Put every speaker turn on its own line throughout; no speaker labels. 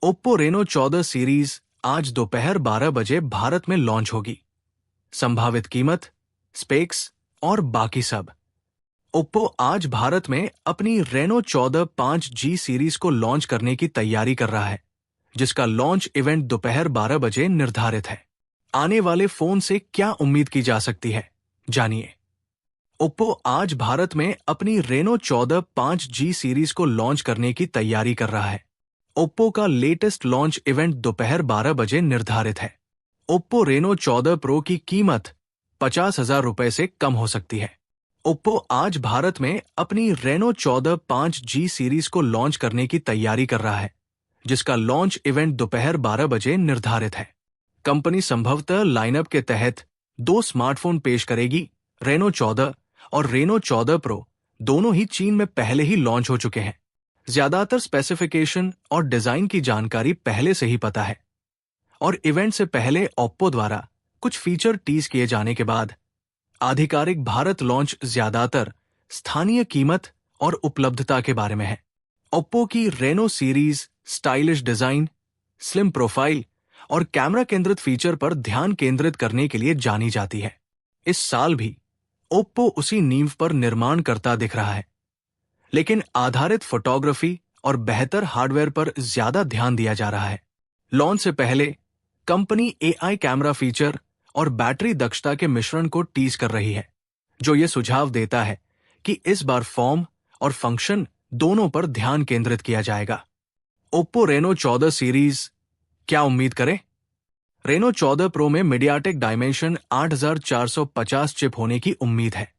Oppo Reno 14 series आज दोपहर 12 बजे भारत में लॉन्च होगी। संभावित कीमत, स्पेक्स और बाकी सब। ओप्पो आज भारत में अपनी रेनो 14 5G सीरीज को लॉन्च करने की तैयारी कर रहा है, जिसका लॉन्च इवेंट दोपहर 12 बजे निर्धारित है। आने वाले फोन से क्या उम्मीद की जा सकती है, जानिए। ओप्पो आज भारत में अपनी रेनो 14 5G सीरीज को लॉन्च करने की तैयारी कर रहा है। ओप्पो का लेटेस्ट लॉन्च इवेंट दोपहर 12 बजे निर्धारित है। ओप्पो रेनो 14 प्रो की कीमत 50,000 रुपए से कम हो सकती है। ओप्पो आज भारत में अपनी रेनो 14 5G सीरीज को लॉन्च करने की तैयारी कर रहा है, जिसका लॉन्च इवेंट दोपहर 12 बजे निर्धारित है। कंपनी संभवतः लाइनअप के तहत 2 स्मार्टफोन पेश करेगी। रेनो 14 और रेनो 14 प्रो दोनों ही चीन में पहले ही लॉन्च हो चुके हैं। ज्यादातर स्पेसिफिकेशन और डिजाइन की जानकारी पहले से ही पता है, और इवेंट से पहले ओप्पो द्वारा कुछ फीचर टीज किए जाने के बाद आधिकारिक भारत लॉन्च ज्यादातर स्थानीय कीमत और उपलब्धता के बारे में है। ओप्पो की Reno series stylish design, slim profile और कैमरा केंद्रित फीचर पर ध्यान केंद्रित करने के लिए जानी जाती है। इस साल भी ओप्पो उसी नींव पर निर्माण करता दिख रहा है, लेकिन आधारित फोटोग्राफी और बेहतर हार्डवेयर पर ज्यादा ध्यान दिया जा रहा है। लॉन्च से पहले कंपनी AI कैमरा फीचर और बैटरी दक्षता के मिश्रण को टीज कर रही है, जो ये सुझाव देता है कि इस बार फॉर्म और फंक्शन दोनों पर ध्यान केंद्रित किया जाएगा। ओप्पो रेनो 14 सीरीज क्या उम्मीद करें? रेनो 14 प्रो में मीडियाटेक डायमेंशन 8450 चिप होने की उम्मीद है,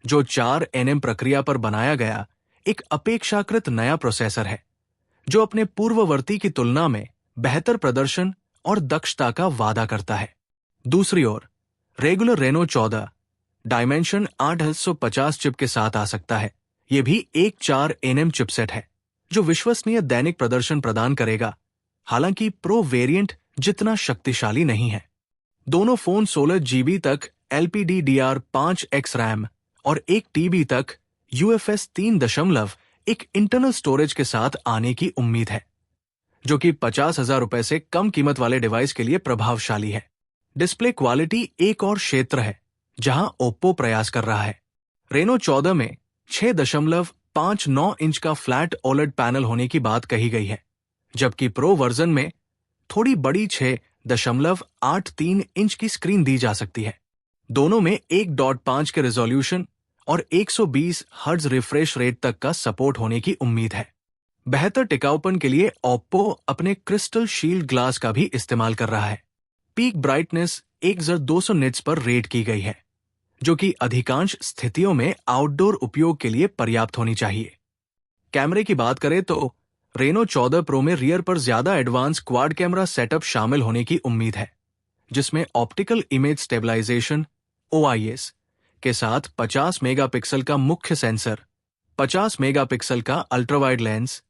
जो 4nm प्रक्रिया पर बनाया गया एक अपेक्षाकृत नया प्रोसेसर है, जो अपने पूर्ववर्ती की तुलना में बेहतर प्रदर्शन और दक्षता का वादा करता है। दूसरी ओर रेगुलर रेनो 14 डायमेंशन 850 चिप के साथ आ सकता है। यह भी एक 4nm चिपसेट है, जो विश्वसनीय दैनिक प्रदर्शन प्रदान करेगा, हालांकि प्रो वेरिएंट जितना शक्तिशाली नहीं है। दोनों फोन 16 GB तक LPDDR5X रैम और 1 TB तक UFS 3.1 इंटरनल स्टोरेज के साथ आने की उम्मीद है, जो कि 50,000 रुपए से कम कीमत वाले डिवाइस के लिए प्रभावशाली है। डिस्प्ले क्वालिटी एक और क्षेत्र है जहां ओप्पो प्रयास कर रहा है। रेनो 14 में 6.59 इंच का फ्लैट OLED पैनल होने की बात कही गई है, जबकि प्रो वर्जन में थोड़ी बड़ी 6.83 इंच की स्क्रीन दी जा सकती है। दोनों में 1.5 के रेजोल्यूशन और 120 हर्ट्ज रिफ्रेश रेट तक का सपोर्ट होने की उम्मीद है। बेहतर टिकाऊपन के लिए ओप्पो अपने क्रिस्टल शील्ड ग्लास का भी इस्तेमाल कर रहा है। पीक ब्राइटनेस 1200 निट्स पर रेट की गई है, जो कि अधिकांश स्थितियों में आउटडोर उपयोग के लिए पर्याप्त होनी चाहिए। कैमरे की बात करें तो रेनो 14 प्रो में रियर पर ज्यादा एडवांस क्वाड कैमरा सेटअप शामिल होने की उम्मीद है, जिसमें ऑप्टिकल इमेज स्टेबलाइजेशन OIS के साथ 50 मेगापिक्सल का मुख्य सेंसर, 50 मेगापिक्सल का ultrawide lens,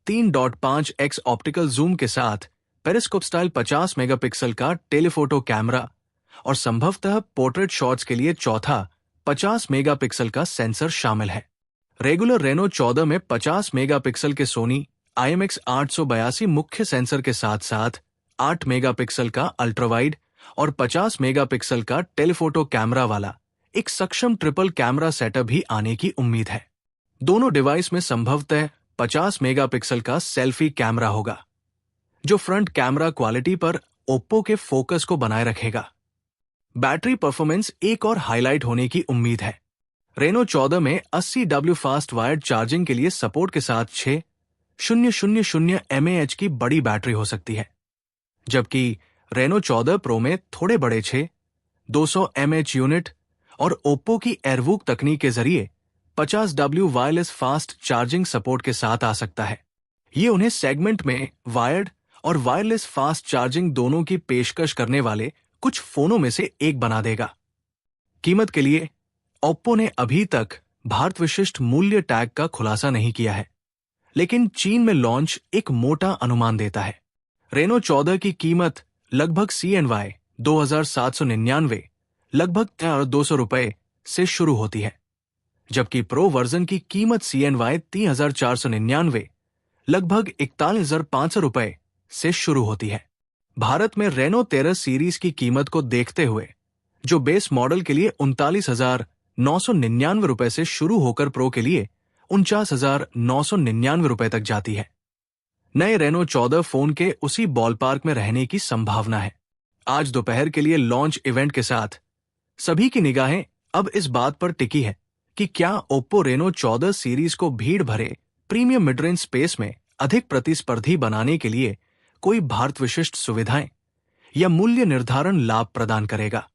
3.5x optical zoom के साथ पेरिस्कोप स्टाइल 50 मेगापिक्सल का टेलीफोटो कैमरा और संभवतः पोर्ट्रेट शॉट्स के लिए चौथा 50 मेगापिक्सल का सेंसर शामिल है। रेगुलर रेनो 14 में 50 मेगापिक्सल के सोनी IMX882 मुख्य सेंसर के साथ साथ 8 मेगापिक्सल का अल्ट्रावाइड और 50 मेगापिक्सल का टेलीफोटो कैमरा वाला एक सक्षम ट्रिपल कैमरा सेटअप भी आने की उम्मीद है। दोनों डिवाइस में संभवतः 50 मेगापिक्सल का सेल्फी कैमरा होगा, जो फ्रंट कैमरा क्वालिटी पर ओप्पो के फोकस को बनाए रखेगा। बैटरी परफॉर्मेंस एक और हाईलाइट होने की उम्मीद है। रेनो 14 में 80W फास्ट वायर्ड चार्जिंग के लिए सपोर्ट के साथ 6000 mAh की बड़ी बैटरी हो सकती है, जबकि रेनो 14 प्रो में थोड़े बड़े 200 mAh यूनिट और ओप्पो की एयरवूक तकनीक के जरिए 50W wireless fast charging support के साथ आ सकता है। ये उन्हें सेगमेंट में वायर्ड और वायरलेस फास्ट चार्जिंग दोनों की पेशकश करने वाले कुछ फोनों में से एक बना देगा। कीमत के लिए ओप्पो ने अभी तक भारत विशिष्ट मूल्य टैग का खुलासा नहीं किया है, लेकिन चीन में लॉन्च एक मोटा अनुमान देता है। रेनो 14 की कीमत लगभग CNY 2799 लगभग 200 रुपए से शुरू होती है, जबकि प्रो वर्जन की कीमत CNY 3499 लगभग 41,500 रुपए से शुरू होती है। भारत में रेनो 13 सीरीज की कीमत को देखते हुए जो बेस मॉडल के लिए 39,999 रुपए से शुरू होकर प्रो के लिए 49,999 रुपए तक जाती है। नए रेनो 14 फोन के उसी बॉलपार्क में रहने की संभावना है। आज दोपहर के लिए लॉन्च इवेंट के साथ सभी की निगाहें अब इस बात पर टिकी है कि क्या ओप्पो रेनो 14 सीरीज को भीड़ भरे प्रीमियम मिड रेंज स्पेस में अधिक प्रतिस्पर्धी बनाने के लिए कोई भारत विशिष्ट सुविधाएं या मूल्य निर्धारण लाभ प्रदान करेगा।